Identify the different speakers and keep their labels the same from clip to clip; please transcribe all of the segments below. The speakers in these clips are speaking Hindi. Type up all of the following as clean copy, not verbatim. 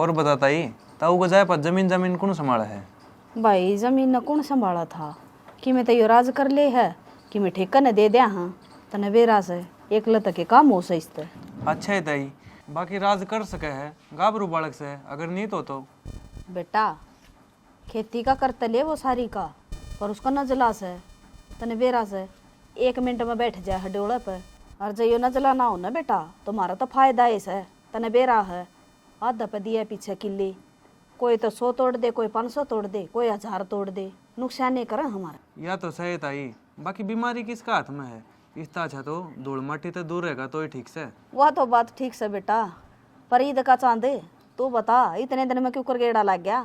Speaker 1: और बताता ही ताऊ को जाए पर जमीन कौन संभाला है?
Speaker 2: भाई जमीन न कौन संभाला था कि मैं तो यो राज कर ले है कि मैं ठेका न दे दिया हाँ तने बेरा से एकला तक के काम हो सही।
Speaker 1: अच्छा है ताई, बाकी राज कर सके है गाबरू बालक से, अगर नहीं तो
Speaker 2: बेटा खेती का करते ले वो सारी का पर उसका न जलास है तने बेरा से 1 मिनट में बैठ जाए हडोले पे और जइयो न जलाना हो ना बेटा तुम्हारा तो फायदा है तने बेरा है आधा पे दिया पीछे किल्ली, कोई तो 100 तोड़ दे, कोई 500 तोड़ दे, कोई 1000 तोड़ दे, नुकसान नहीं करे हमारा।
Speaker 1: या तो सही ताई, बाकी बीमारी किसका हाथ में है? इतना अच्छा तो धूल माटी तो दूर रहेगा तो ही ठीक से।
Speaker 2: वह तो बात ठीक से बेटा, पर ईद का चांदे तू बता इतने दिन में क्यों कर गेड़ा लग गया?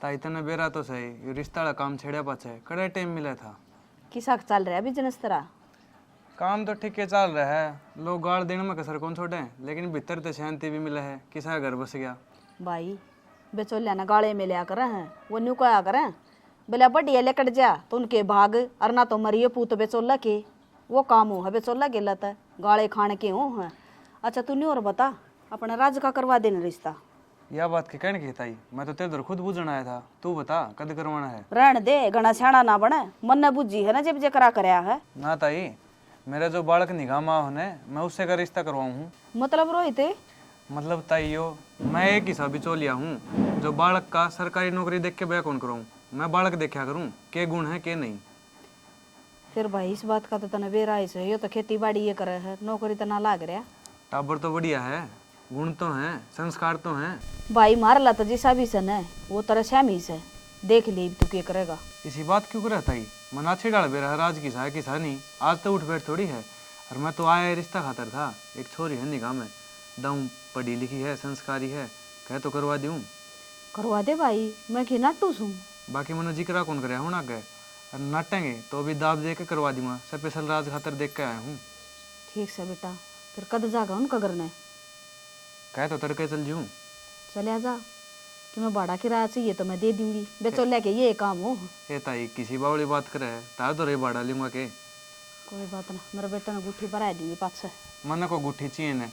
Speaker 1: ताई तने बेरा तो सही, ये रिश्ता वाला काम छेड़े पाछे कड़े टाइम मिला था।
Speaker 2: किसा चल रहा है बिजनेस तेरा?
Speaker 1: काम तो ठीक है चल रहा है, लोग गाड़ देने में कसर कौन छोड़े, लेकिन भीतर तो शांति भी मिला है, किसा घर बस गया।
Speaker 2: भाई बेचोलिया ना गाड़े में लिया करे हैं वो न्यू कया करें बोले बढ़िया लेकर जा तो उनके भाग और ना तो मरियो पूत बेचोला के वो काम हो है बेचोला के लत गाड़े खाने के हो है। अच्छा तू नहीं और बता अपने राज का करवा देना रिश्ता।
Speaker 1: यह बात के कहने की ताई, मैं तो तेरे दर खुद बूझना आया था, तू बता कद करवाना है?
Speaker 2: रहने दे घना सियाना ना बने, मन ने बुझी है ना जब जे करा करया है।
Speaker 1: ना ताई, मेरा जो बालक निगाह माँ होने मैं उससे का रिश्ता करवाऊँ हूँ।
Speaker 2: मतलब रोहित
Speaker 1: मतलब ताइयो मैं एक ही सा बिचौलिया हूँ जो बालक का सरकारी नौकरी देख के ब्याह कौन कराऊँ, मैं बालक देखा करूँ के गुण है के नहीं।
Speaker 2: फिर भाई इस बात का तो तने बेरा है, ये तो खेती बाड़ी ये करे है नौकरी तो ना लाग रहा।
Speaker 1: टाबर तो बढ़िया है, गुण तो हैं, संस्कार तो हैं।
Speaker 2: भाई मार ला तो जिसा भी सन है वो तरह श्यामी से देख ली तू क्या करेगा।
Speaker 1: इसी बात क्यों करता ही मन अच्छी डाल बेरा है राज की सा नहीं, आज तो उठ बैठ थोड़ी है। और मैं तो आया रिश्ता खातर था, एक छोरी है निगाह में दम पढ़ी लिखी है संस्कारी है, कह तो करवा दूँ।
Speaker 2: करवा दे भाई, मैं कि नाटू सूँ।
Speaker 1: बाकी मैंने जिक्र कौन करे हूँ ना गए और नाटेंगे तो भी दाब दे के करवा दूंगा, स्पेशल राज खातर देख के आया हूँ।
Speaker 2: ठीक से बेटा, फिर कद जागा उनका घर ने?
Speaker 1: कह तो तरके चल जूँ।
Speaker 2: चले जा कि मैं भाड़ा किराया चाहिए तो मैं दे दूंगी, बेचोले के ये काम हो।
Speaker 1: ए ताई किसी बावली बात करे है, तार तो रे भाड़ा लूंगा के।
Speaker 2: कोई बात ना, मेरे बेटा ने गुट्ठी भरा दूंगी पाछे।
Speaker 1: मन को गुट्ठी चाहिए ने,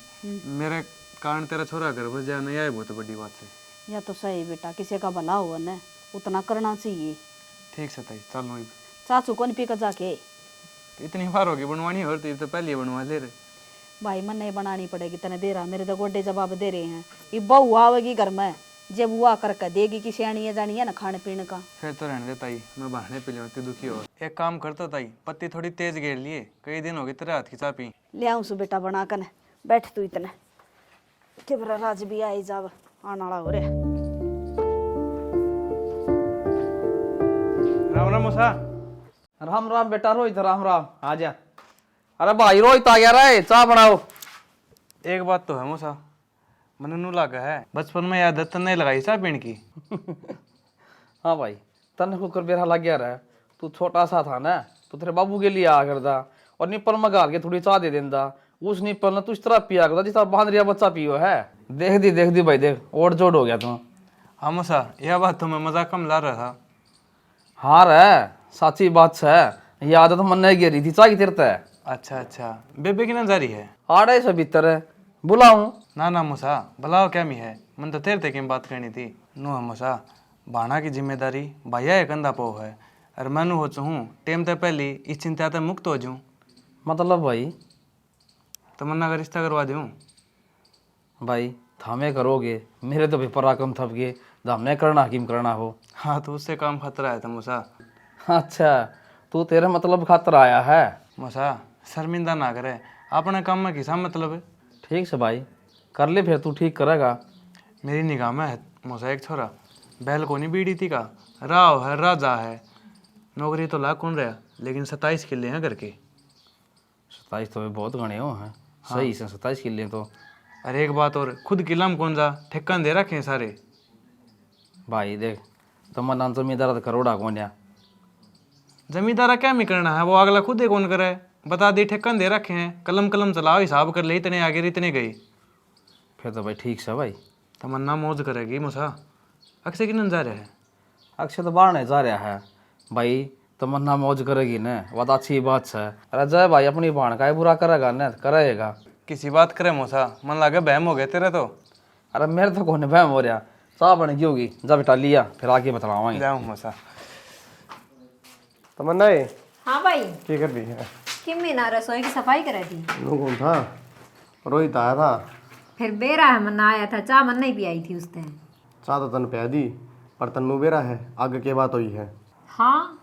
Speaker 1: मेरे कारण तेरा छोरा घर बस जाए नहीं आए बहुत बड़ी बात है।
Speaker 2: या तो सही बेटा, किसी का भला हुआ न उतना करना चाहिए।
Speaker 1: ठीक से ताई चल लो।
Speaker 2: चाचू को नहीं पी कर जाके
Speaker 1: तो इतनी बार होगी बनवानी हो तो पहले बनवा ले रहे।
Speaker 2: भाई मन नहीं बनानी पड़ेगी तने बेरा, मेरे तो गोडे जवाब दे रहे हैं। ये बहू आवेगी घर में जब वो करके देगी कि सियाणी है जानी है ना खाने पीने का।
Speaker 1: फिर तो रहने दे ताई, मैं बहाने पे ले दुखी हो। एक काम करता ताई, पत्ती थोड़ी तेज घेर लिए, कई दिन हो गए तेरे हाथ की चा पी।
Speaker 2: ले आऊँ सु बेटा बना कर, बैठ तू इतने के बरा राज भी आई जाव आने वाला हो रे।
Speaker 1: राम राम मौसा।
Speaker 3: राम राम बेटा रोहित, राम राम। आ जा। अरे भाई रोहित आ गया रे, चाय बनाओ।
Speaker 1: एक बात तो है मौसा, मन नू लगा है बचपन में याद तन नहीं लगाई चा पीण की।
Speaker 3: हाँ भाई, तन को कर बेरा लग गया रहा, तू छोटा सा था ना तो तेरे बाबू के लिए आ करदा और निप्पल में गाल के थोड़ी चाय दे देंदा। उस निप्पल ने तू इस तरह पिया करदा जिस तरह बांदरिया बच्चा पियो है। देख दी भाई देख, ओट जोड़ हो गया तू।
Speaker 1: हाँ मौसा, यह बात तो मैं मजाक में ला रहा था।
Speaker 3: हाँ रे, साची बात है, ये आदत मन नहीं गिरी थी चाय की तिरता है।
Speaker 1: अच्छा अच्छा, बेबे की नजारी है?
Speaker 3: आड़े से भीतर है, बुलाऊं?
Speaker 1: ना ना मूसा, भलाओ क्या मी है, मन तो तेरे तक बात करनी थी। नो मूसा, भाणा की जिम्मेदारी भैया एक कंधा पो है, और मैं हो चाहूँ टेम तक पहली इस चिंता तक मुक्त हो जाऊँ।
Speaker 3: मतलब भाई
Speaker 1: तमन्ना का रिश्ता करवा दूँ?
Speaker 3: भाई थामे करोगे, मेरे तो भी पराक्रम थप गए, धामे करना हकीम करना हो।
Speaker 1: हाँ तो उससे काम खतरा है था मूसा।
Speaker 3: अच्छा, तू तेरे मतलब खातर आया है?
Speaker 1: मूसा शर्मिंदा ना करे, अपने काम में किसा मतलब है।
Speaker 3: ठीक से भाई कर ले, फिर तू ठीक करेगा।
Speaker 1: मेरी निगाह में है मूसा एक छोरा, बैल को नहीं बीड़ी थी का, राव है राजा है, नौकरी तो लाख कौन रहा, लेकिन 27 किले हैं घर के।
Speaker 3: 27 तो बहुत गणे हो हैं। सही से 27 किले तो।
Speaker 1: अरे एक बात और, खुद किला में कौन जा ठेका दे रखे हैं सारे।
Speaker 3: भाई देख, तमन्ना जमींदार करोड़ा कौन?
Speaker 1: जमींदारा क्या मी करना है, वो अगला खुद ही कौन करे, बता दी ठेकन दे रखे हैं, कलम कलम चलाओ हिसाब कर ले, इतने आगे इतने गए।
Speaker 3: फिर तो भाई ठीक से भाई।
Speaker 1: तमन्ना मौज करेगी मूसा। अक्षय किन जा रहे हैं?
Speaker 3: अक्षय तो बाहर नहीं जा रहा है भाई, तमन्ना मौज करेगी न, बहुत अच्छी बात है। अरे जय भाई अपनी बाण का बुरा करेगा न, करेगा।
Speaker 1: किसी बात करे मूसा, मन लगे बहम हो गए तेरे तो।
Speaker 3: अरे मेरे तो कौन बहम हो रहा, चाह बन गई होगी, जब बेटा लिया फिर आगे बतलावांगे।
Speaker 1: जाऊँ मसा
Speaker 4: तमन्ना है
Speaker 5: हाँ भाई,
Speaker 4: क्या कर रही है?
Speaker 5: किम में ना रसोई की सफाई करे थी।
Speaker 4: लोग कौन था? रोहित आया था।
Speaker 5: फिर बेरा है मन्ना आया था, चाय मन नहीं पियाई थी उसने।
Speaker 4: चाह तो तन प्या दी, पर तन्नू बेरा है, आगे के बात हुई है।
Speaker 5: हाँ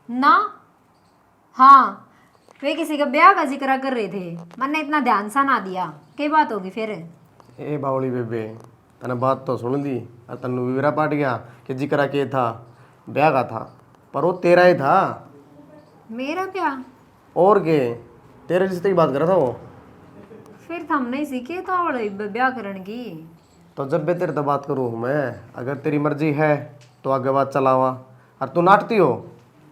Speaker 5: ना, हाँ वे किसी का ब्याह का जिक्र कर रहे थे, मैंने इतना ध्यान सा ना दिया। क्या बात होगी फिर?
Speaker 4: ए बावली बेबे, तने बात तो सुन दी और तन्नू भी बेरा पाट गया कि जिक्र के था, ब्याह का था, पर वो तेरा ही था।
Speaker 5: मेरा ब्याह?
Speaker 4: और के तेरे रिश्ते की बात कर रहा था वो।
Speaker 5: फिर तो हम नहीं सीखे था और ब्याह करने की।
Speaker 4: तो जब भी तेरे तो बात करूँ मैं, अगर तेरी मर्जी है तो आगे बात चलावा, और तू नाटती हो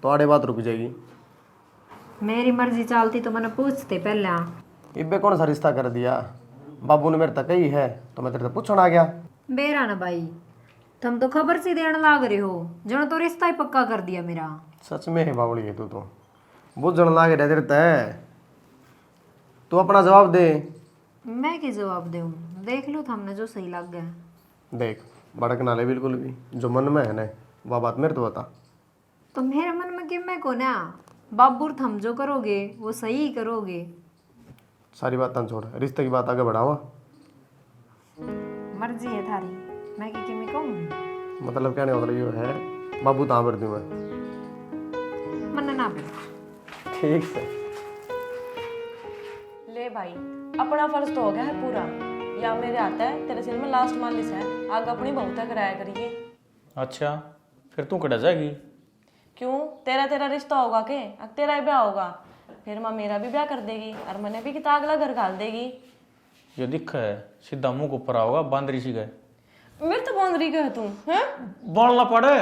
Speaker 4: तो आड़े बात रुक जाएगी।
Speaker 5: मेरी मर्जी चलती तो मैंने पूछते पहले।
Speaker 4: इब्बे कौन सा रिश्ता कर दिया? बाबू ने मेरे तक ही है तो मैं तेरे तक पूछने आ गया।
Speaker 5: बेरा ना भाई, तुम तो खबर सी देने लाग रहे हो, जनो तो रिश्ता ही पक्का कर दिया मेरा।
Speaker 4: सच में है बावली है तू तो, बुझन लागे रह रहता है। तू अपना जवाब दे।
Speaker 5: मैं क्या जवाब दूँ? देख लो हमने जो सही लग गया।
Speaker 4: देख भड़क ना ले बिल्कुल भी, जो मन में है ना वह बात मेरे तो बता।
Speaker 5: तो मेरे मन में कि मैं को ना बाबूर थम जो करोगे वो सही ही करोगे।
Speaker 4: सारी बात छोड़, रिश्ते की बात आगे बढ़ावा।
Speaker 5: मर्जी है थारी, मैं कि मैं कहूँ?
Speaker 4: मतलब क्या नहीं, मतलब ये है बाबू तहाँ पर दूँ मैं।
Speaker 5: मन ना पे।
Speaker 4: ठीक से
Speaker 6: ले भाई, अपना फर्ज तो हो गया है पूरा। या मेरे आता है तेरे सिर में लास्ट मालिश है, आगे अपनी बहुत कराया करिए।
Speaker 7: अच्छा, फिर तू कटा जाएगी?
Speaker 6: क्यों, तेरा तेरा रिश्ता होगा के? अब तेरा ही ब्याह होगा, फिर माँ मेरा भी ब्याह कर देगी और मैंने भी कितना अगला घर घाल देगी।
Speaker 7: ये दिख है सीधा मुंह को ऊपर आओगा, बांदरी सी गए।
Speaker 6: मेरे तो बांदरी का है तू हैं?
Speaker 7: बोलना पड़े।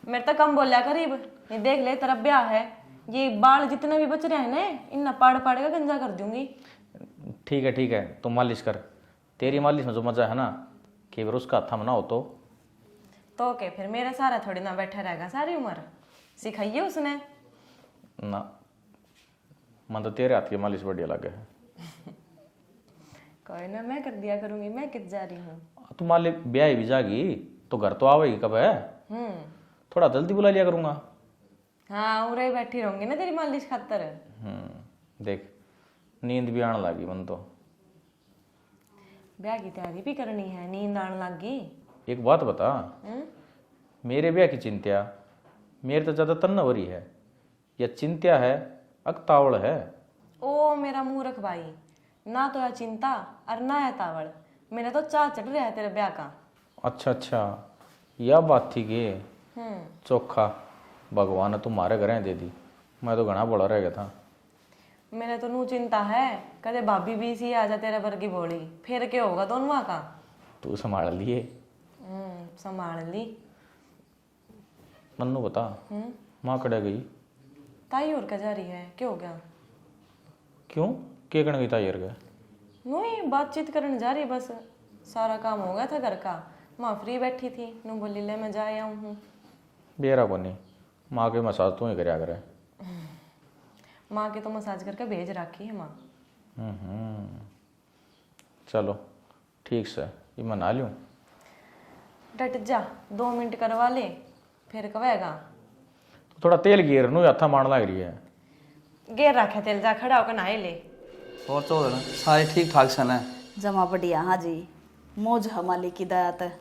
Speaker 6: मेरे तो कम बोलिया करीब। ये देख ले तेरा ब्याह है, ये बाल जितने भी बच रहे हैं ना, इन पाड़ पाड़ का गंजा कर दूंगी।
Speaker 7: ठीक है, तू मालिश कर। तेरी मालिश में जो मजा है ना, कि फिर उसका थम ना हो
Speaker 6: तो के फिर मेरे सारा थोड़ी ना बैठा रहेगा सारी उम्र। सिखाइए उसने
Speaker 7: ना। मन तो तेरे हाथ की मालिश बढ़िया लगे है।
Speaker 6: कोई ना, मैं कर दिया करूंगी, मैं कित जा रही हूँ।
Speaker 7: तू मान ले ब्याह भी जागी तो घर तो आवेगी कब है? थोड़ा जल्दी बुला लिया करूंगा।
Speaker 6: हाँ, उरे बैठी रहूंगी ना तेरी मालिश खातर।
Speaker 7: देख नींद भी आने लगी मन तो।
Speaker 6: ब्याह की तैयारी भी करनी है, नींद आने लगी।
Speaker 7: एक बात बता, मेरे ब्याह की चिंता मेरे तो ज्यादा तन्नवरी है या चिंता है अकतावड़ है?
Speaker 6: ओ मेरा मूर्ख भाई, ना तो है चिंता और ना है तावड़। मेरा तो चाह चढ़ रहा है तेरे ब्याह का।
Speaker 7: अच्छा, यह बात थी कि चोखा भगवान ने तुम्हारे घर दे दी, मैं तो घना बड़ा रह गया था।
Speaker 6: मेरे तो नू चिंता है, कदे भाभी भी सी आ जा तेरे वर्गी बोली, फिर क्या होगा दोनों का?
Speaker 7: तू संभाल लिए?
Speaker 6: संभाल ली।
Speaker 7: मन्नू बता, माँ कड़े गई?
Speaker 6: ताई और क्या जा रही है, क्या हो गया?
Speaker 7: क्यों, के कण गई ताई यार गए?
Speaker 6: नू ही बातचीत करने जा रही, बस सारा काम हो गया था घर का। माँ फ्री बैठी थी, नू बोली ले मैं जा आऊँ हूँ।
Speaker 7: बेरा को नहीं, माँ के मसाज तू ही करया करे।
Speaker 6: माँ के तो मसाज करके भेज रखी है माँ।
Speaker 7: चलो ठीक से, ये मना लूँ?
Speaker 6: डट जा, 2 मिनट करवा ले, फिर कहेगा।
Speaker 7: तो थोड़ा तेल गिर नू हाथा मारने लग रही है।
Speaker 6: गेर रखे तेल, जा खड़ा होकर नहाए ले।
Speaker 3: और चौधर सारे ठीक ठाक सन है?
Speaker 2: जमा बढ़िया हाँ जी, मौज हमाली की दयात है।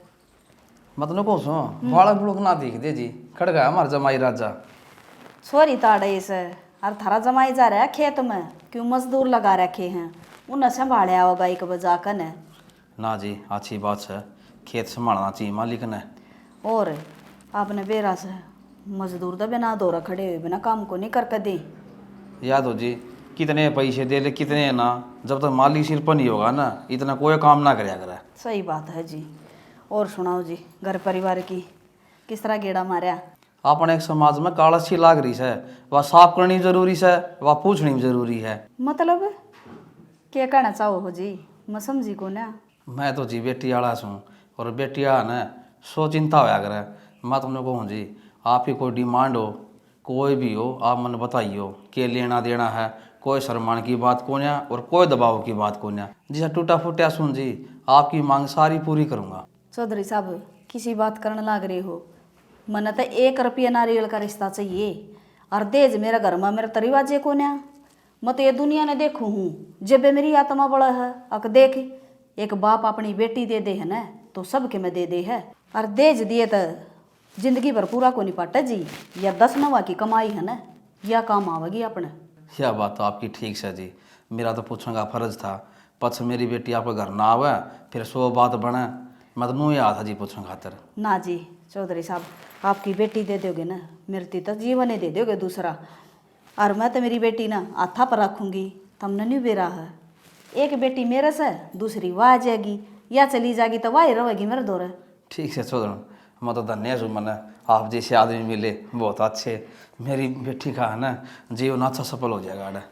Speaker 3: मतलब को सो बालक बुड़क ना दिख दे जी, खड़ गया हमारा जमाई राजा।
Speaker 2: छोरी ताड़े से और थारा जमाई जा रहा है खेत में, क्यों मजदूर लगा रखे हैं, उन्हें संभालिया होगा एक बजा कर ने।
Speaker 3: ना जी, अच्छी बात है, खेत संभालना चाहिए मालिक ने।
Speaker 2: और आपने बेरा से मजदूर तो बिना दौरा खड़े हुए बिना काम को नहीं करके दी।
Speaker 3: याद हो जी, कितने पैसे दे ले कितने ना, जब तक मालिक सिर पर नहीं होगा ना, इतना कोई काम ना कराया करे।
Speaker 2: सही बात है जी। और सुनाओ जी, घर परिवार की किस तरह गेड़ा मारा?
Speaker 3: अपने एक समाज में कालस सी लाग रही है, वह साफ करनी जरूरी है, वह पूछनी जरूरी है।
Speaker 2: मतलब क्या कहना चाहो हो जी, मैं समझी को ना।
Speaker 3: मैं तो जी बेटी आला छूँ, और बेटी आला ने सो चिंता होया करे। मैं तुमने कहूँ जी, आपकी कोई डिमांड हो, कोई भी हो, आप मन बताइयो, के लेना देना है, कोई शर्मान की बात को ना और कोई दबाव की बात को ना। जी टूटा फूटा सुन जी, आपकी मांग सारी पूरी करूँगा।
Speaker 2: चौधरी साहब किसी बात करने लाग रहे हो। मने तो 1 रुपया नारियल का रिश्ता चाहिए और देज मेरा घर में मेरा तरीवाजे को न्या। मैं तो ये दुनिया ने देखू हूँ जब मेरी आत्मा बड़ा है। अक देख एक बाप अपनी बेटी दे दे है ना तो सबके में दे दे है और देज दिए तो जिंदगी भर पूरा को नहीं पाटे जी। या 10 नवा की कमाई है ना या काम आवेगी अपने।
Speaker 3: यह बात तो आपकी ठीक है जी। मेरा तो पूछने का फर्ज था, पछ मेरी बेटी आपके घर ना आवे फिर 100 बात बने। मैं तो मुँह याद था जी पूछने खातर।
Speaker 2: ना जी चौधरी साहब आपकी बेटी दे दोगे ना मेरी तो जीवन ही दे दोगे दूसरा। और मैं तो मेरी बेटी ना हाथा पर रखूँगी तमने नहीं बेरा है। एक बेटी मेरे से दूसरी वह आ जाएगी या चली जाएगी तो वह ही रहेगी मेरे दौरे।
Speaker 3: ठीक है चौधरी, मैं तो धन्य हूँ मैंने आप जैसे आदमी मिले बहुत अच्छे। मेरी बेटी का है ना जीवन अच्छा सफल हो जाएगा आड़ा।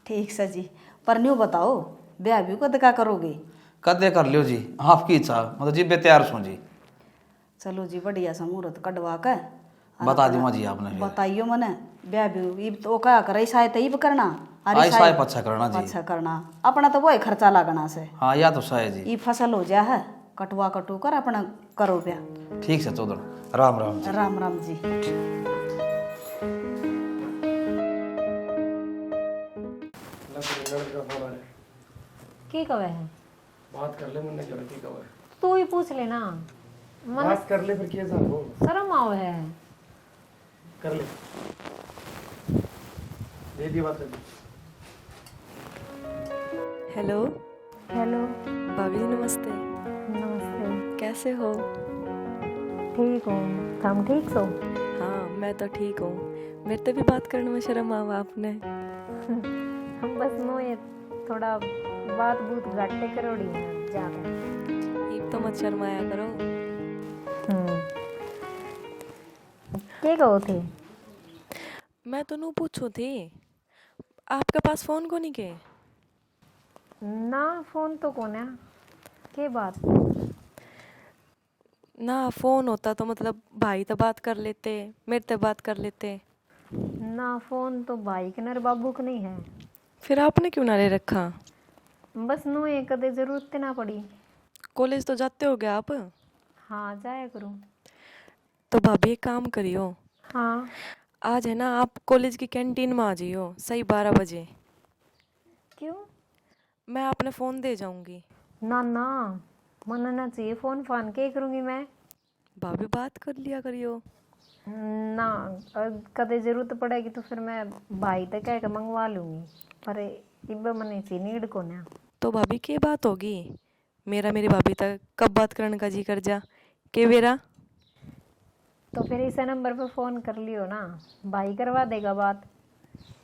Speaker 2: ठीक से जी पर न्यू बताओ ब्याह भी कद का करोगे?
Speaker 3: कदे कर लियो जी, आपकी इच्छा। मतलब जी तैयार सूँ जी।
Speaker 2: चलो जी बढ़िया सा मुहूर्त कटवा के
Speaker 3: बता दूंगा जी आपने फिर।
Speaker 2: बताइयो मने ब्याह भी इब तो क्या करे शायद तो इब करना
Speaker 3: आई साहेब अच्छा करना जी।
Speaker 2: अच्छा करना अपना तो वही खर्चा लागना से।
Speaker 3: हाँ या तो सही जी।
Speaker 2: ई फसल हो जा है कटवा कटू कर अपना करो ब्याह।
Speaker 3: ठीक है चौधरी, राम राम जी।
Speaker 2: राम राम जी।
Speaker 5: की कवे है?
Speaker 4: बात कर ले मैंने क्या ठीक है।
Speaker 5: तू ही पूछ लेना। मन
Speaker 4: बात कर ले फिर कैसा हो
Speaker 5: शर्म आवे है।
Speaker 4: कर ले दे दी बात कर दी।
Speaker 8: हेलो
Speaker 5: हेलो
Speaker 8: भाभी जी नमस्ते।
Speaker 5: नमस्ते।
Speaker 8: कैसे हो?
Speaker 5: ठीक हूँ, तुम ठीक हो?
Speaker 8: हाँ मैं तो ठीक हूँ। मेरे तो भी बात करने में शर्म आवा आपने।
Speaker 5: हम बस मोए थोड़ा बात बूत घाटे करोड़ी है ज्यादा।
Speaker 8: ये तो मत शर्माया करो।
Speaker 5: के कहो थे?
Speaker 8: मैं तो नू पूछू थी आपके पास फोन को नहीं के?
Speaker 5: ना फोन तो कौन है? के बात?
Speaker 8: ना फोन होता तो मतलब भाई तो बात कर लेते, मेरे तो बात कर लेते।
Speaker 5: ना फोन तो भाई के नर बाबू को नहीं है।
Speaker 8: फिर आपने क्यों ना ले रखा?
Speaker 5: बस नो ये कदे जरूरत ना पड़ी।
Speaker 8: कॉलेज तो जाते हो गया आप?
Speaker 5: हाँ जाया करूँ।
Speaker 8: तो भाभी एक काम करियो,
Speaker 5: हाँ
Speaker 8: आज है ना आप कॉलेज की कैंटीन में आ जाइयो सही 12 बजे।
Speaker 5: क्यों?
Speaker 8: मैं आपने फ़ोन दे जाऊंगी।
Speaker 5: ना ना मन ना चाहिए फोन फान के करूँगी मैं।
Speaker 8: भाभी बात कर लिया करियो।
Speaker 5: ना कदे जरूरत पड़ेगी तो फिर मैं भाई तक कह के मंगवा लूँगी पर इब मने सी नीड को ना।
Speaker 8: तो भाभी की बात होगी मेरा मेरी भाभी तक कब बात करने का जी कर जा के बेरा।
Speaker 5: तो फिर इस नंबर पे फ़ोन कर लियो ना, भाई करवा देगा बात।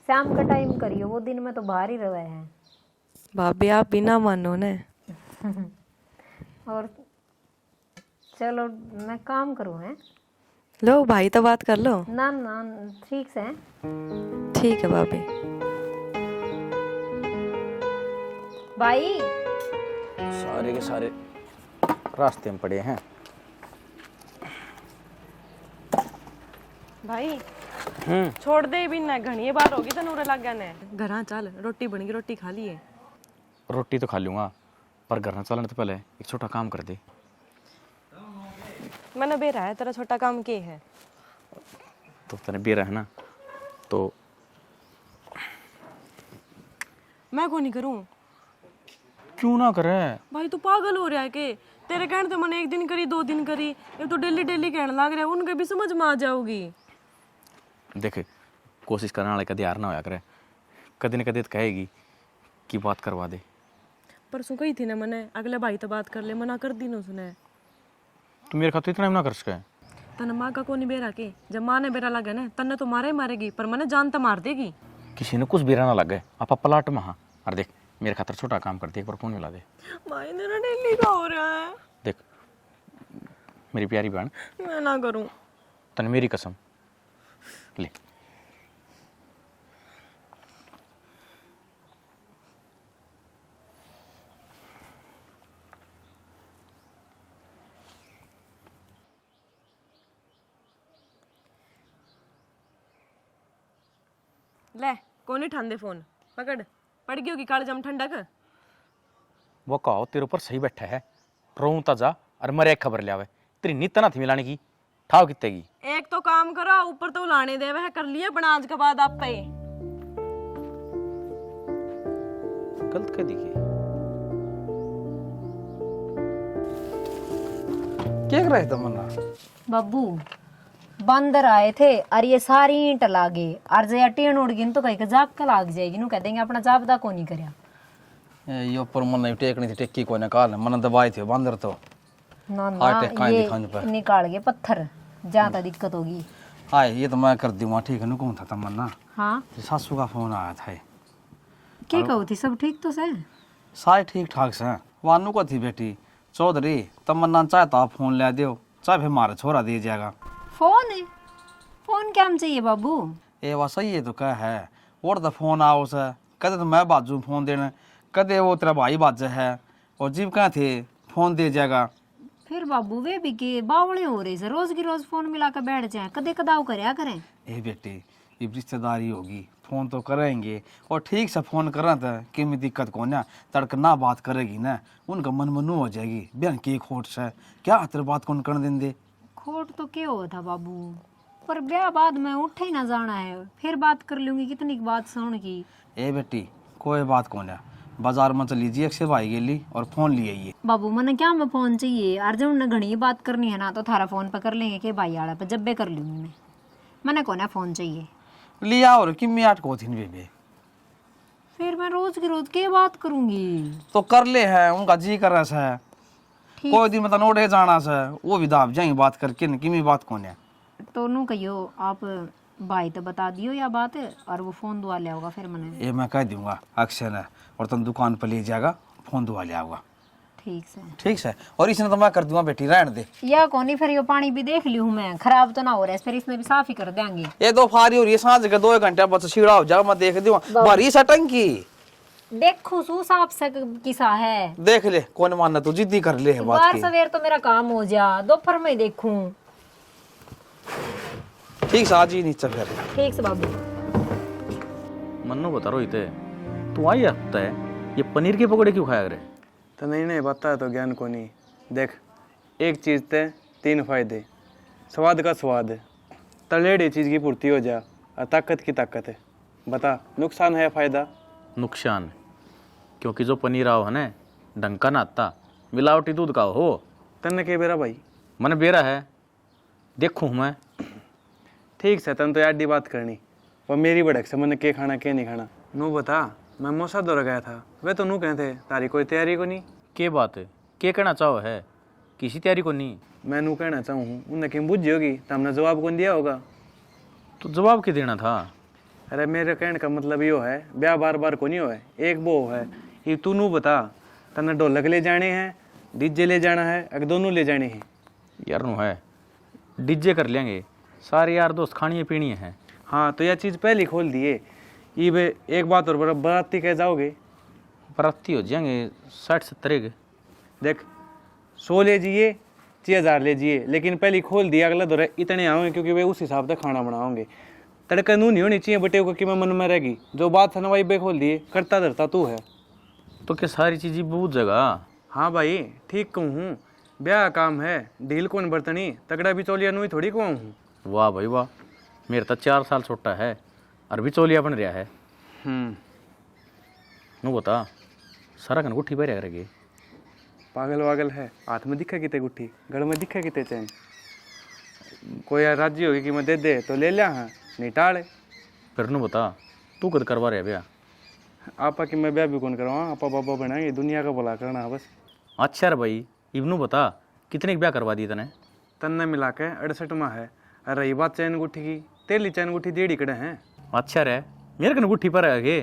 Speaker 5: शाम का टाइम करियो, वो दिन में तो बाहर ही रहे हैं।
Speaker 8: भाभी आप बिना मानो ने।
Speaker 5: और चलो मैं काम करूँ है?
Speaker 8: लो भाई तो बात कर लो।
Speaker 5: ना ना ठीक से है।
Speaker 8: ठीक है भाभी।
Speaker 5: भाई
Speaker 7: सारे के सारे रास्ते में पड़े हैं।
Speaker 6: भाई छोड़ दे भी ना, घनी बार होगी तनूरे लग गया ने।
Speaker 8: घर चल, रोटी बन गई, रोटी खा लिए।
Speaker 7: रोटी तो खा लूँगा पर घर न चलने तो पहले एक छोटा काम कर दे।
Speaker 6: मैंने बेरा है तेरा छोटा काम के है?
Speaker 7: तो तेरे बेरा है ना तो
Speaker 6: मैं को नहीं करूँ?
Speaker 7: क्यों ना करे?
Speaker 6: भाई तू पागल हो रहा है के? तेरे कहने तो मैंने 1 दिन करी 2 दिन करी, ये तो डेली डेली कहने लग रहा है। उनके भी समझ में आ जाओगी।
Speaker 7: देख कोशिश करने वाले कभी हार ना होया करे, कभी न कभी तो कहेगी कि बात करवा दे।
Speaker 6: परसों कही थी ना मैंने अगले भाई तो बात कर ले, मना कर दी ना उसने।
Speaker 7: तू मेरे खातिर इतना ही ना कर सके।
Speaker 6: तने माँ का को नहीं बेरा के? जब माँ ने बेरा लगा ना तन्ने तो मारे मारेगी पर मैंने जान तो मार देगी।
Speaker 7: किसी ने कुछ बेरा ना लग गए आप पलाट में। हाँ और देख मेरे खातिर छोटा काम कर दे, एक बार फोन मिला दे।
Speaker 6: भाई मेरा डेली का हो रहा है।
Speaker 7: देख मेरी प्यारी बहन,
Speaker 6: मैं ना करूँ।
Speaker 7: तने मेरी कसम ले।
Speaker 6: ले कौन ठांदे फोन पकड़, पड़ गई होगी काल जम ठंडक।
Speaker 7: वो कहो तेरे ऊपर सही बैठा है, रोऊं ता जा और मरे एक खबर लिया तेरी नीत ना थी मिलाने की ठाव कितने की।
Speaker 6: एक तो काम करो, ऊपर तो लाने दे वह कर लिया बना आज के बाद आप पे।
Speaker 7: गलत कह दिखी
Speaker 3: क्या कर रहे तमन्ना?
Speaker 5: बाबू बंदर आए थे और ये सारी ईंट लागे और जया टेन उड़ गई तो कहीं का जाग का लाग जाएगी नु कह देंगे अपना जापदा को नहीं करया।
Speaker 3: ये ऊपर मन टेकनी थी टेक्की को निकाल मन दबाई थे बंदर तो
Speaker 5: ना
Speaker 3: हार्ट अटैक काहे
Speaker 5: ये
Speaker 3: दिखाने पे।
Speaker 5: निकाल गए पत्थर ज्यादा दिक्कत होगी।
Speaker 3: हाय ये तो मैं कर दूंगा ठीक है नुकूम था तमन्ना।
Speaker 5: हाँ
Speaker 3: सासू का फोन आया था।
Speaker 5: क्या कहू थी सब ठीक तो से?
Speaker 3: सारे ठीक ठाक से वानू को थी बेटी चौधरी तमन्ना चाहता फोन ले दियो चाहे फिर मारे छोरा दे जाएगा।
Speaker 5: फोन है? फोन क्या हम चाहिए बाबू?
Speaker 3: ये वह सही है तो क्या है और तो फोन आओ से कदे तो मैं बाजू फोन देने कदे वो तेरा भाई बाजे है और जीव कहाँ थे फोन दे जाएगा।
Speaker 5: फिर बाबू वे भी के बावले हो रहे से रोज की रोज फोन मिला कर बैठ जाए कदे कदाव करया करें।
Speaker 3: ए बेटी ये रिश्तेदारी होगी फोन तो करेंगे और ठीक से फोन करना था कि में दिक्कत को ना तड़क ना बात करेगी ना उनका मन मनु हो जाएगी बहन की खोट से क्या तेरे बात कौन करने देंगे।
Speaker 5: खोट तो क्या हुआ था बाबू पर ब्याह बाद में उठे ही ना जाना है फिर बात कर लूंगी कितनी बात सुन की।
Speaker 3: ए बेटी कोई बात कौन है बाजार में चली जी एक से भाई गेली और फोन लिए ये
Speaker 5: बाबू मैंने क्या मैं फोन चाहिए अर्जुन ने घनी बात करनी है ना तो थारा फोन पे कर लेंगे के भाई आड़ा पे जब भी कर लूंगी मैंने कौन है फोन चाहिए
Speaker 3: लिया और कि मैं आठ को थी बेबे
Speaker 5: फिर मैं रोज की रोज के बात करूंगी
Speaker 3: तो कर ले है उनका जी कर रहा है कोई दिन मतलब नोड़े जाना से वो भी दाब जाएंगे बात करके न कि बात कौन है।
Speaker 5: तो नू कहियो आप भाई तो बता दियो या बात और वो फोन दुआ ले होगा फिर मैंने
Speaker 3: ये मैं कह दूंगा अक्सर है और तुम दुकान पर ले जाएगा फोन दुआ ले आऊंगा। ठीक से और इसने तो मैं कर दूंगा बेटी रहने दे
Speaker 5: या कोनी फिर ये पानी भी देख ली हूँ मैं खराब तो ना हो रहा है फिर इसमें भी साफ ही कर देंगे।
Speaker 3: ये दो फारी हो रही है सांझ के 2 घंटे बस सीढ़ा हो जाओ मैं देख दूंगा भरी सटंकी
Speaker 5: देखो सू साफ से किसा है
Speaker 3: देख ले कौन मानना तू जिद्दी कर ले है बात
Speaker 5: बार
Speaker 3: की।
Speaker 5: सवेर तो मेरा काम हो जा दोपहर में देखूं।
Speaker 3: ठीक से आज ही नीचे फिर
Speaker 5: ठीक से बाबू।
Speaker 7: मन्नू बता रोहित तू आई हफ्ता है ये पनीर के पकौड़े क्यों खाया करे।
Speaker 1: तो नहीं बता तो ज्ञान को नहीं देख एक चीज़ ते 3 फायदे स्वाद का स्वाद तलेड़ी चीज़ की पूर्ति हो जा और ताकत की ताकत है बता नुकसान है फायदा।
Speaker 7: नुकसान क्योंकि जो पनीर आओ है ना ढंग का नाता मिलावटी दूध का हो
Speaker 1: तन्ने के बेरा भाई
Speaker 7: मन बेरा है देखूँ मैं।
Speaker 1: ठीक से तन तो यार बात करनी और मेरी बड़क से मन के खाना के नहीं खाना नू बता मैं मौसा दौरा गया था वे तो नू कहते तारी कोई तैयारी को नहीं
Speaker 7: के बात है के कहना चाहो है किसी तैयारी को नहीं
Speaker 1: मैं नू कहना चाहूँ उन्हें क्यों बुझ होगी तो हमने जवाब कौन दिया होगा।
Speaker 7: तो जवाब क्या देना था।
Speaker 1: अरे मेरे कहने का मतलब यो है ब्याह बार बार को नहीं हो है एक वो है ये तू नू बता तन्ने ढोलक ले जाने हैं डीजे ले जाना है अगर दोनों ले जाने हैं।
Speaker 7: यार नो है डीजे कर लेंगे सारे यार दोस्त खानी पीनी है।
Speaker 1: हाँ तो यह चीज़ पहले खोल दिए ये वे एक बात और बराती कह जाओगे
Speaker 7: बराती हो जाएंगे 60-70 के
Speaker 1: देख 100 ले जाइए 6000 ले जाइए लेकिन पहले खोल दिया अगला दौरा इतने आओगे क्योंकि वे उस हिसाब से खाना बनाओगे तड़का नू नहीं होनी चाहिए बटे को कि मैं मन में रहेगी जो बात है ना वही बे खोल दिए करता धरता तू है।
Speaker 7: तो क्या सारी चीज़ें बहुत जगह।
Speaker 1: हाँ भाई ठीक कहूँ ब्याह काम है ढील कौन बर्तनी तगड़ा बिचौलिया नू ही थोड़ी को हूँ।
Speaker 7: वाह भाई वाह मेरे तो 4 साल छोटा है और बिचौलिया बन रहा है। नू बता सारा कन गुट्ठी पर करेगी
Speaker 1: पागल वागल है हाथ में दिखा कितने गुट्ठी गड़ में दिखा कितने चैन कोई यार राजी होगी कि मैं दे दे तो ले लिया हाँ नहीं टाड़े।
Speaker 7: फिर नू बता तू कद करवा रहा ब्याह।
Speaker 1: आपा कि मैं ब्याह भी कौन करवा आपा बाबा बनाएंगे दुनिया का भला करना है बस।
Speaker 7: अच्छा रे भाई इबनू बता कितने ब्याह करवा दिए तने।
Speaker 1: तन्ने मिला के 68 में है और रही बात चैन गुट्ठी की तेली चैन गुट्ठी डेढ़ी कड़े हैं।
Speaker 7: अच्छा रे मेरे कन गुट्ठी पर है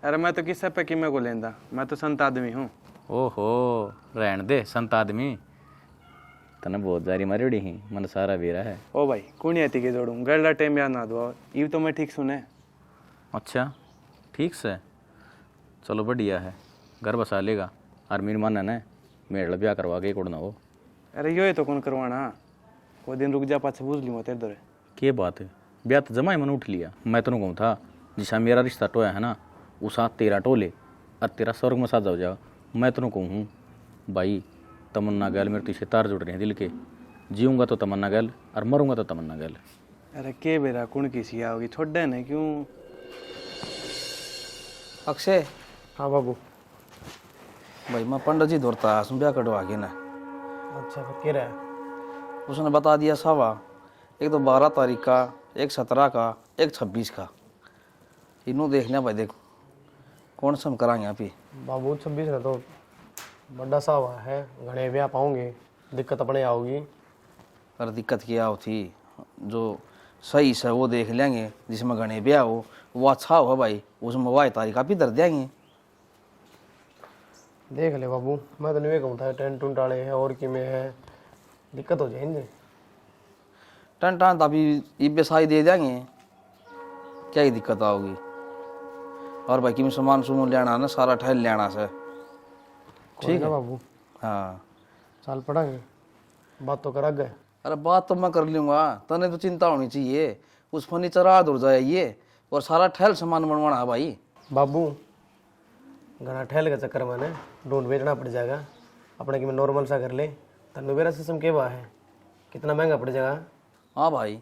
Speaker 1: अरे मैं तो किस्सा पे कि मैं को लेंदा मैं तो संत आदमी हूँ।
Speaker 7: ओहो रहन दे संत आदमी तने बहुत जारी मारी उड़ी ही मन सारा बेरा है।
Speaker 1: ओ भाई कुणी आती के जोड़ूँ गरला टाइम याद ना दो ये तो मैं ठीक सुने।
Speaker 7: अच्छा ठीक से चलो बढ़िया है घर बसा लेगा और मेरी माना ने मेरे ब्याह करवा के कोड़ना हो।
Speaker 1: अरे यो तो कौन करवाना कोई दिन रुक जा पाछे बुझ ली मैं तेरे दौरे
Speaker 7: के बात है ब्याह तो जमा ही मन उठ लिया। मैं तेनों कहूँ था जिसा मेरा रिश्ता टोया है ना उसा तेरा टोले और तेरा स्वर्ग में साथ जाओ जा। मैं तेनों कहूँ भाई तमन्ना गैल मेरे पीछे तार जुड़ रहे हैं दिल के। जीऊंगा तो तमन्ना गैल और मरूंगा तो तमन्ना गैल।
Speaker 1: अरे के बेरा कुण की सी आओगी छोड़े ने क्यों।
Speaker 3: अक्षय
Speaker 4: हाँ बाबू।
Speaker 3: भाई मैं पंडित जी दौड़ता है ब्याह कटवा के ना।
Speaker 4: अच्छा फिर कह रहा है?
Speaker 3: उसने बता दिया सावा, एक तो 12 तारीख का, एक 17 का, एक 26 का। इनू देख लिया भाई, देखो कौन सा हम कराएंगे अभी।
Speaker 4: बाबू 26 का तो बड़ा सा हुआ है, घने ब्याह पाऊंगे, दिक्कत अपने आओगी।
Speaker 3: पर दिक्कत क्या होती, जो सही से वो देख लेंगे, जिसमें घने ब्याह हो वो अच्छा हो भाई, उसमें वाह तारीख आप ही धर देंगे।
Speaker 4: देख ले बाबू, मैं तो नहीं कहूँ था टेंट टूंट वाले है और कि में है, दिक्कत हो जाएंगे।
Speaker 3: टन टन तो अभी इब्बे साई दे देंगे, क्या ही दिक्कत आओगी। और भाई कि सामान सुनो लेना ना, सारा ठहल लेना से।
Speaker 4: ठीक है बाबू,
Speaker 3: हाँ
Speaker 4: साल पढ़ांगे, बात तो करा गए।
Speaker 3: अरे बात तो मैं कर लूँगा, तने तो चिंता होनी चाहिए। उस फर्नीचर आ दूर जाए ये, और सारा ठहल सामान बनवाना है भाई।
Speaker 4: बाबू घना ठहल के चक्कर में ढूंढ बेचना पड़ जाएगा, अपने कि मैं नॉर्मल सा कर ले। तनु मेरा सिस्टम के बा है, कितना महंगा पड़ जाएगा।
Speaker 3: हाँ भाई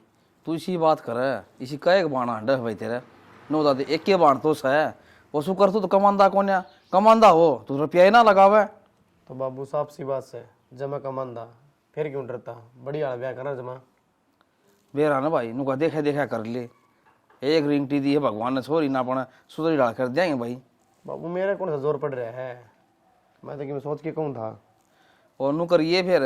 Speaker 3: तू इसी बात कर, इसी का एक बाण हंडा भाई तेरे नो दादे, एक के बाण तो है वो शू कर तू तो कमांदा कौन है, कमांदा हो तू रुपया ही ना लगावे।
Speaker 4: तो बाबू साफ सी बात से जमा कमांदा, फिर क्यों डरता, बढ़िया ब्याह करना जमा।
Speaker 3: बेरा ना भाई नुका देखा देखा कर ले, एक रिंग टी दी है भगवान ने, छोरी ना अपना सुधरी डाल कर देंगे भाई।
Speaker 4: बाबू मेरा कौन सा जोर पड़ रहा है, मैं तो कि मैं सोच के कहूँ था।
Speaker 3: और नु करिए फिर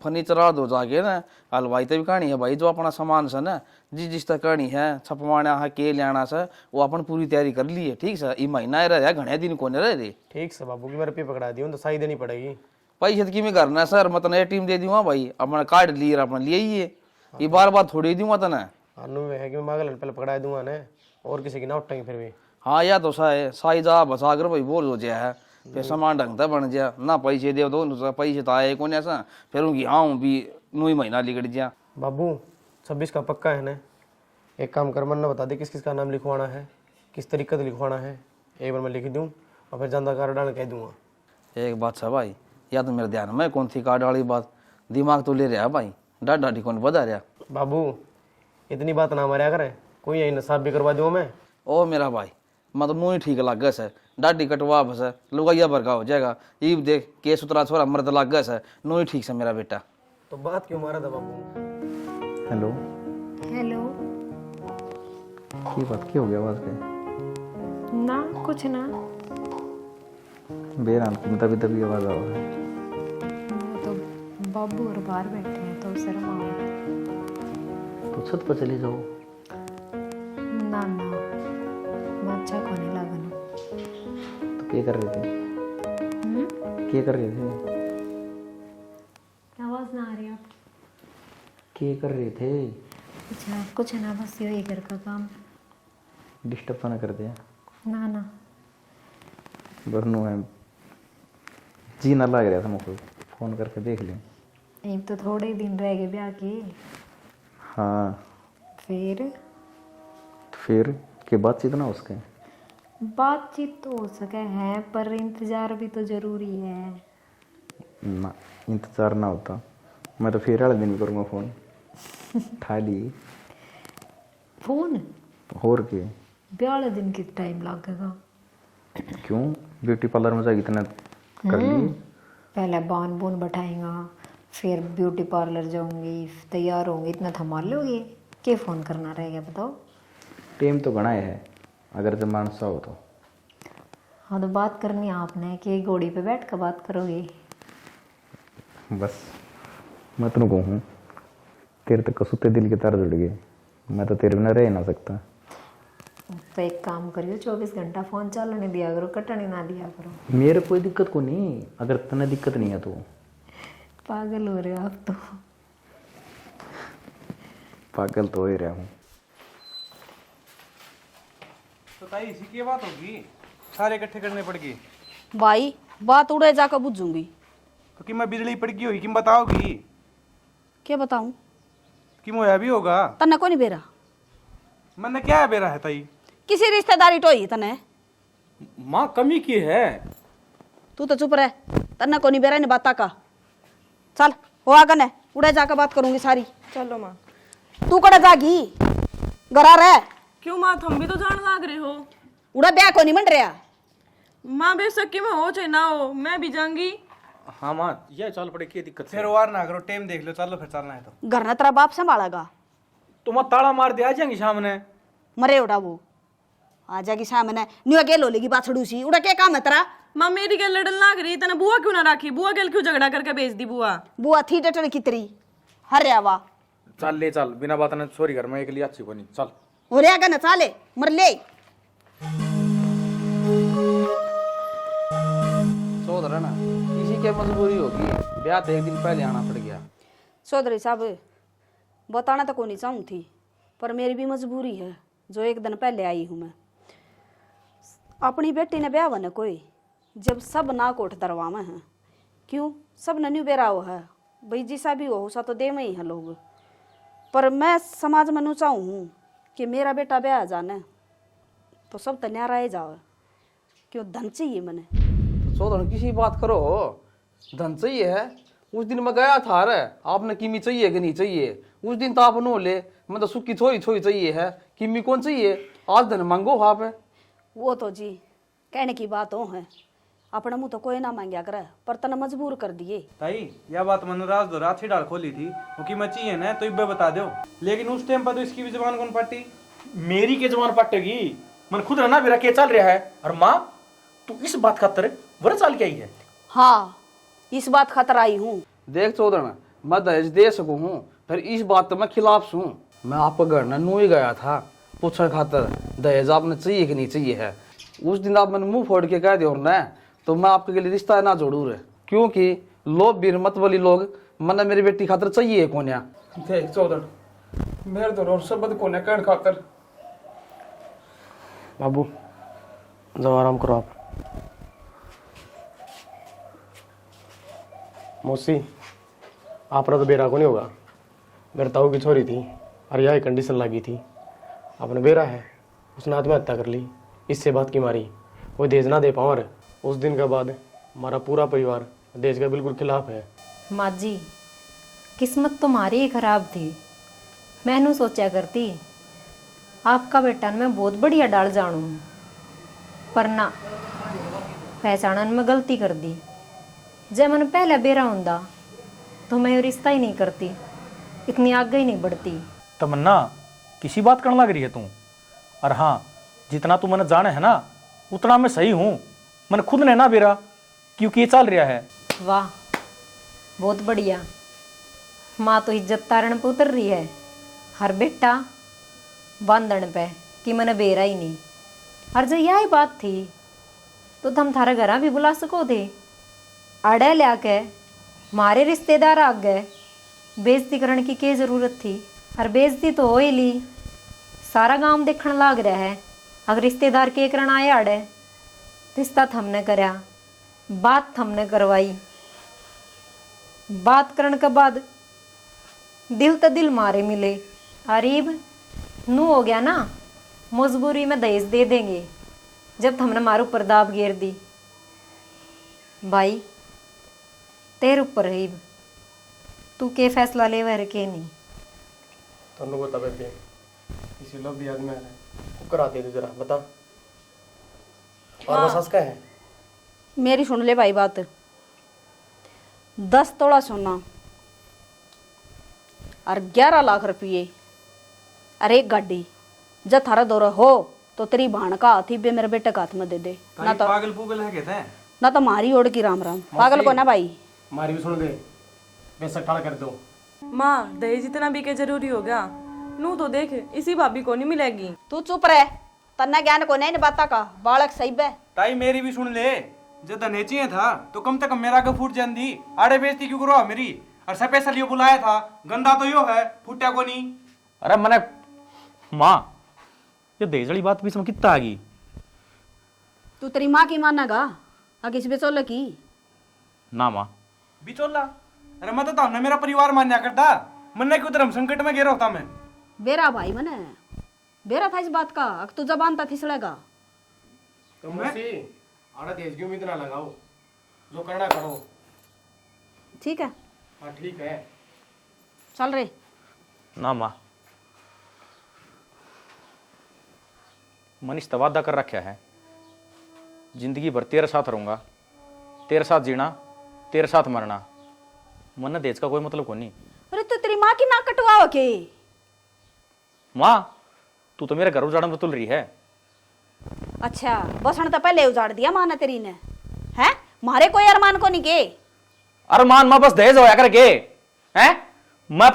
Speaker 3: फर्नीचर आ दो जाके ना, हलवाई तो भी कहानी है भाई, जो अपना सामान से ना जिस तक कहानी है छपवाना है के लेना से वो अपन पूरी तैयारी कर ली है। ठीक है, ये महीना रह घने दिन को रह रे।
Speaker 4: ठीक से बाबू की मेरे पे पकड़ा दी तो सही देनी पड़ेगी।
Speaker 3: पैसे की में करना सर, मैं तने टीम दे दूंगा भाई, अपना कार्ड लिए अपना लिए ही है, ये बार बार थोड़ी दूंगा तने।
Speaker 4: अनु में है कि मैं मांगल पहले पकड़ा दूंगा ने, और किसी की ना उठाएंगे फिर भी।
Speaker 3: हाँ या तो साई जा बसा कर भाई बोल हो जाए है, फिर सामान ढंग से बन जाए ना, पैसे दे दो पैसे तो आए कौन ऐसा, फिर उनकी हाँ भी नू ही महीना लिगड़ जा।
Speaker 4: बाबू 26 का पक्का है ना, एक काम कर मन ना बता दे किस किस का नाम लिखवाना है, किस तरीके से लिखवाना है, एक बार मैं लिख दूँ और फिर जानदा कार्ड डाल कह दूंगा।
Speaker 3: एक बात है भाई, या तो मेरे ध्यान में कौन थी कार्ड वाली बात, दिमाग तो ले रहा भाई, डाट डाटी कौन बता रहा।
Speaker 4: बाबू इतनी बात ना मारा करे, कोई यही नसाब भी करवा दूँ मैं।
Speaker 3: ओ मेरा भाई मैं तो मुँह ही ठीक लग गया सर, डाडी कटवा बस है लुगाइया भर का हो जाएगा, ईब देख के सुतरा छोरा मर्द लग गया सर, नो ही ठीक से मेरा बेटा।
Speaker 4: तो बात क्यों मारा था बाबू।
Speaker 7: Hello,
Speaker 5: hello.
Speaker 7: की बात की हो गया आवाज पे?
Speaker 5: ना कुछ ना,
Speaker 7: बेराम की दबी दबी आवाज आ रहा है।
Speaker 5: वो तो बाबू और बाहर बैठे हैं तो शर्म आ।
Speaker 7: तो छत पर चली जाओ।
Speaker 5: ना ना मैं अच्छा खाने लगा ना।
Speaker 7: तो क्या कर रहे थे? क्या कर रहे थे?
Speaker 5: आवाज ना आ रही आप?
Speaker 7: क्या कर रहे थे?
Speaker 5: कुछ ना बस यही घर का काम।
Speaker 7: डिस्टर्ब तो ना कर दिया?
Speaker 5: ना ना
Speaker 7: बरनू है जी ना लग रहा था मुझको, फोन करके देख लें।
Speaker 5: एक तो थोड़े ही दिन रह गए ब्याह के।
Speaker 7: हाँ
Speaker 5: फिर
Speaker 7: के बातचीत ना उसके?
Speaker 5: बातचीत तो हो सके है पर इंतजार भी तो जरूरी है
Speaker 7: ना, इंतजार ना होता मैं तो फिर वाले दिन भी करूँगा फ़ोन। ठा ली
Speaker 5: फोन।
Speaker 7: और के
Speaker 5: ब्याह वाले दिन कितना टाइम लगेगा?
Speaker 7: क्यों, ब्यूटी पार्लर में जाएगी इतना कर ली?
Speaker 5: पहले बान बून बैठाएगा, फिर ब्यूटी पार्लर जाऊंगी, तैयार होंगी, इतना थमाल लोगे? क्या फ़ोन करना रहेगा बताओ?
Speaker 7: टाइम तो घना है, अगर जब मानसा हो तो।
Speaker 5: हाँ तो बात करनी है आपने कि घोड़ी पे बैठ कर बात करोगे?
Speaker 7: बस मैं तो कहूँ तेरे तक कसुते दिल के तार जुड़ गए, मैं तो तेरे बिना रह ना सकता।
Speaker 5: तो एक काम करियो 24 घंटा फ़ोन चलाने दिया करो, कटने ना दिया करो।
Speaker 7: मेरे कोई दिक्कत को नहीं, अगर तने दिक्कत नहीं है तो।
Speaker 5: पागल हो रहे हो आप तो।
Speaker 7: पागल तो हो ही रहा हूँ।
Speaker 1: तो ताई इसी की बात होगी, सारे इकट्ठे करने पड़गी।
Speaker 2: भाई बात उड़े जाकर बुझूंगी।
Speaker 1: तो कि मैं बिजली पड़गी होगी कि बताओगी?
Speaker 2: क्या बताऊं?
Speaker 1: कि मोया भी होगा।
Speaker 2: तन्ने को नहीं बेरा?
Speaker 1: मैंने क्या है बेरा है ताई?
Speaker 2: किसी रिश्तेदारी टोई तने?
Speaker 3: माँ कमी की है?
Speaker 2: तू तो चुप रह, तन्ने को नहीं बेरा ने बाता का। चल वो आगन है, उड़े जाकर बात करूंगी सारी।
Speaker 6: चलो माँ।
Speaker 2: तू कड़ा जागी घरा रह।
Speaker 6: क्यों माँ, तुम भी तो जान लाग रहे हो।
Speaker 2: उड़ा ब्याह को नहीं मन रहा।
Speaker 6: माँ बेशक कि मैं हो चाहे ना हो, मैं भी जाऊंगी।
Speaker 7: हाँ माँ, यह चाल पड़े की दिक्कत
Speaker 1: फिर वार ना करो, टाइम देख लो, चलो फिर चलना है तो।
Speaker 2: घर न तेरा बाप संभालेगा।
Speaker 7: तुम ताला मार दे आ जाएंगे सामने।
Speaker 2: मरे उड़ा वो आ जाएगी सामने, न्यू अकेले लेगी बाछड़ू सी। उड़ा क्या काम है तेरा?
Speaker 6: माँ मेरी गल लड़न लाग रही, तने बुआ क्यों ना राखी? बुआ गल क्यों झगड़ा करके भेज दी बुआ?
Speaker 2: बुआ थी डटन की तरी हर वा
Speaker 7: चल ले चल, बिना बात ने सॉरी घर में एक लिए अच्छी बनी। चल
Speaker 2: हो रहा का न चाले मर ले।
Speaker 3: चौधर है ना, किसी की मजबूरी होगी, ब्याह तो एक दिन पहले आना पड़ गया।
Speaker 2: चौधरी साहब बताना तो को नहीं चाहूँ थी, पर मेरी भी मजबूरी है जो एक दिन पहले आई हूँ मैं। अपनी बेटी ने ब्याह न कोई, जब सब ना कोठ दरवा में है, क्यों सब न न्यू बेरा हो है भाई जी सा भी हो सा तो दे में ही है लोग। पर मैं समाज में नू चाहूँ कि मेरा बेटा ब्याह जाने तो सब तो न्यारा ही जाओ, क्यों धन चाहिए मैंने।
Speaker 3: तो चौधर किसी बात करो, धन चाहिए है। उस दिन मैं गया था रे, आपने किमी चाहिए कि नहीं चाहिए? उस दिन तो आप नो ले, मैं तो सुखी छोई छोई चाहिए है, किमी कौन चाहिए? आज धन मांगो आप है।
Speaker 2: वो तो जी कहने की बात हो है, अपना मुँह तो कोई ना मांगया करे, पर तने मजबूर कर दिए।
Speaker 1: ताई यह बात मैंने राज दो रात ही डाल खोली थी, क्योंकि मैं चाहिए ना तो इब्बे बता दो, लेकिन उस टाइम पर तो इसकी भी जबान कौन पट्टी?
Speaker 7: मेरी के जवान पटेगी, मन खुद रहना मेरा के चल रहा है। और माँ तू इस बात खातर वरा चाल के आई है।
Speaker 2: हाँ इस बात खातर आई हूँ।
Speaker 3: देख चौधर, मैं दहेज दे सकूँ हूँ, फिर इस बात तो मैं खिलाफ हूँ। मैं आपका घर न नू ही गया था पूछने खातर दहेज आपने चाहिए कि नहीं चाहिए है। उस दिन आप मैंने मुंह फोड़ के कह दिया और न तो मैं आपके लिए रिश्ता ना जोड़ू रे, क्योंकि लोग बीर मत वाली लोग मैंने मेरी बेटी खातर चाहिए कौन या।
Speaker 4: देख चौधर, मेरे तो रोड शब्द को कहने खातर। बाबू जाओ आराम करो आप। मौसी आपने तो बेरा को नहीं होगा, मेरे ताऊ की छोरी थी और यह कंडीशन लगी थी। आपने बेरा है, उसने आत्महत्या कर ली, इससे बात की मारी वो दहेज ना दे पाओ। उस दिन के बाद हमारा पूरा परिवार दहेज के बिल्कुल खिलाफ है।
Speaker 5: माँ जी किस्मत तुम्हारी ही खराब थी, मैनू सोचा करती आपका बेटा मैं बहुत बढ़िया डाल जानू, पर ना पहचानन में गलती कर दी। जब मैंने पहले बेरा होंदा तो मैं रिश्ता ही नहीं करती, इतनी आगे ही नहीं बढ़ती।
Speaker 7: तमन्ना किसी बात करने लग रही है तू। और हाँ, जितना तू मैंने जाने है ना उतना मैं सही हूँ। मैंने खुद ने ना बेरा, क्योंकि ये चल रहा है।
Speaker 5: वाह बहुत बढ़िया, माँ तो इज्जत तारण पे उतर रही है, हर बेटा बांधन पे कि मैंने बेरा ही नहीं। और जब यही बात थी तो तुम थारे घर भी बुला सको थे, अड़े लिया के मारे रिश्तेदार आ गए, बेइज्जती करने की क्या ज़रूरत थी? और बेइज्जती तो हो ही ली, सारा गांव देखने लग रहा है। अगर रिश्तेदार के करना आए अड़े, रिश्ता थमने करया, बात थमने करवाई, बात करने के बाद दिल तो दिल मारे मिले। अरीब नू हो गया ना, मजबूरी में दहेज दे देंगे जब हमने मारे ऊपर दाब घेर दी। भाई तेरे ऊपर रहीब, तू के फैसला ले वह के नहीं।
Speaker 4: तो बता बेबे, किसी लोग भी आदमी आ रहा है वो करा दे दो जरा बता। और वो सस का है?
Speaker 2: मेरी सुन ले भाई बात, 10 तोला सोना और 11 लाख रुपये और एक गाड़ी, जब थारा दौरा हो तो तेरी भाण का हाथी बे मेरे बेटे का हाथ में दे दे। ना तो
Speaker 1: पागल पुगल है कहते हैं।
Speaker 2: ना तो मारी ओढ़ की राम राम, पागल को ना भाई।
Speaker 4: हमारी भी सुन दे, पैसा खड़ा कर दो।
Speaker 6: माँ दहेज इतना भी क्या जरूरी होगा? नू तो देख इसी भाभी को नहीं मिलेगी।
Speaker 2: तू चुप रह, तन्ना ज्ञान को नहीं बाता का बालक सही बे।
Speaker 1: ताई मेरी भी सुन ले, जब धनेची था तो कम से कम मेरा का फूट जाती, आड़े बेइज्जती क्यों करो मेरी? और स्पेशल यो बुलाया था, गंदा तो यो है, फूटा को नहीं।
Speaker 7: अरे मैंने माँ ये दहेज वाली बात भी इसमें कितना आ गई?
Speaker 2: तू तेरी माँ की मानेगा आगे इस बेचोले की?
Speaker 7: ना माँ
Speaker 1: बिचोला, अरे मैं तो हमने मेरा परिवार मान्या करता, मन्ने क्यों धर्म संकट में गिरा होता मैं।
Speaker 2: बेरा भाई मने बेरा था इस बात का, अग तू जबान था फिसलेगा।
Speaker 4: तो मौसी आड़ा दहेज की उम्मीद ना लगाओ, जो करना करो।
Speaker 2: ठीक है
Speaker 4: हाँ ठीक है।
Speaker 2: चल रे।
Speaker 7: ना माँ, मनीष तो वादा कर रखा है, जिंदगी भर तेरे साथ रहूंगा, तेरे साथ जीना, तेरे साथ मरना। मन देश का कोई मतलब को नहीं।
Speaker 2: अरे तो तेरी माँ की नाक कटवाओ के?
Speaker 7: माँ, तू तो मेरे घर उजाड़न में तुल रही है।
Speaker 2: अच्छा, बसण तो पहले उजाड़ दिया माँ ने तेरी ने, हैं? मारे कोई अरमान को नहीं के?
Speaker 7: अरमान माँ बस दहेज होया करके हैं? मैं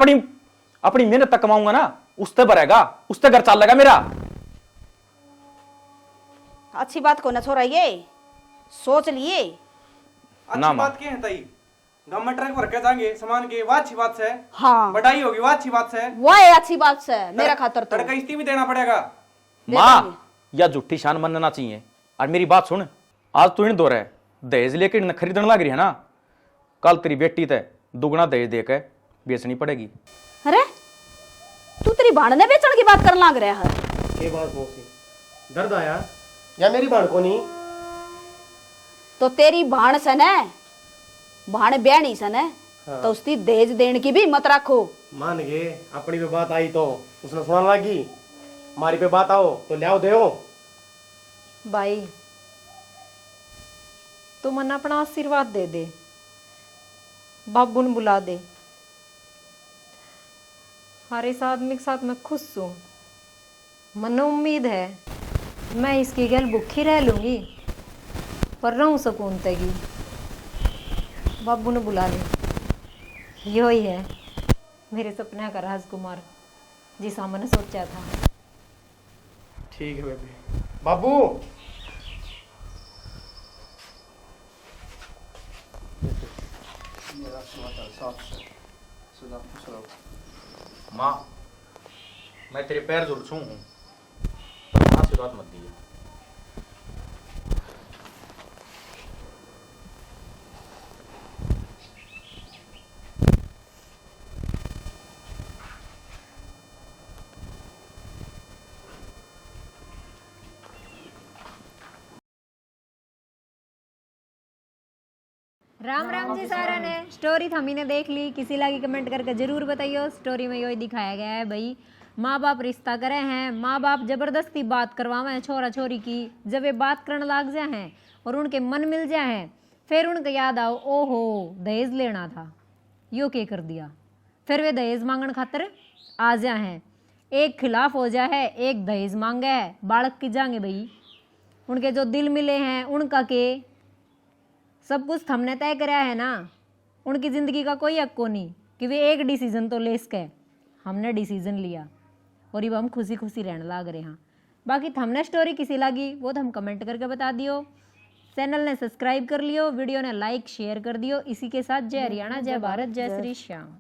Speaker 7: अपनी मेहनत तक कमाऊंगा ना, उससे भरेगा, उससे घर चलेगा मेरा।
Speaker 2: अच्छी बात को न छोड़ा, ये सोच लिए।
Speaker 1: अच्छी
Speaker 7: ना,
Speaker 1: बात क्या है ताई? गांव में ट्रक भर के जाएंगे सामान के, वो अच्छी बात है।
Speaker 2: हाँ,
Speaker 1: बढ़ाई होगी, वो अच्छी बात है।
Speaker 2: वो है अच्छी बात से मेरा खातर तो।
Speaker 1: तड़का किस्ती भी देना पड़ेगा।
Speaker 7: माँ, या झूठी शान मनना चाहिए। और मेरी बात सुन, आज तू इन दो रहे दहेज लेके इन खरीदने लग रही है ना, कल तेरी बेटी ते दुगना दहेज देके बेचनी पड़ेगी।
Speaker 2: अरे तू तेरी भाण ने बेचण की बात करने लग रहा है?
Speaker 4: के बात मौसी, दर्द आया या मेरी बाण को नहीं?
Speaker 2: तो तेरी भाण से न, भाण ब्याणी से न, तो उसकी दहेज देने की भी मत रखो।
Speaker 4: मान गए, अपनी पे बात आई तो उसने सुना लगी, हमारी पे बात आओ तो ले आओ दे।
Speaker 5: भाई तू मन अपना आशीर्वाद दे दे, बाबू ने बुला दे। हर इस आदमी के साथ मैं खुश हूँ, मन उम्मीद है मैं इसकी गल भूखी रह लूंगी पर रहूं सुकून तगी। बाबू ने बुला ले, यो ही है मेरे सपने का राजकुमार जिसा मैंने सोचा था।
Speaker 4: ठीक है बेबी। बाबू
Speaker 7: माँ, मैं तेरे पैर जरूर छू हूँ, पर आशीर्वाद मत दिए।
Speaker 5: राम राम जी सारा ने स्टोरी थमी ने देख ली, किसी लगी कमेंट करके जरूर बताइयो। स्टोरी में यही दिखाया गया है भाई, माँ बाप रिश्ता करे हैं, माँ बाप जबरदस्ती बात करवावे हैं छोरा छोरी की। जब ये बात करने लग जाए हैं और उनके मन मिल जाए हैं, फिर उनके याद आओ ओहो दहेज लेना था, यो के कर दिया। फिर वे दहेज मांगन खातर आ जाए हैं, एक खिलाफ हो जाए है, एक दहेज मांगे है, बालक की जाएंगे भाई। उनके जो दिल मिले हैं उनका के सब कुछ हमने तय कराया है ना, उनकी ज़िंदगी का कोई हक को नहीं कि वे एक डिसीजन तो ले सके। हमने डिसीजन लिया और अब हम खुशी खुशी रहने लग रहे हैं। बाकी हमने स्टोरी किसी लगी वो तो हम कमेंट करके बता दियो। चैनल ने सब्सक्राइब कर लियो, वीडियो ने लाइक शेयर कर दियो। इसी के साथ जय हरियाणा, जय भारत, जय श्री श्याम।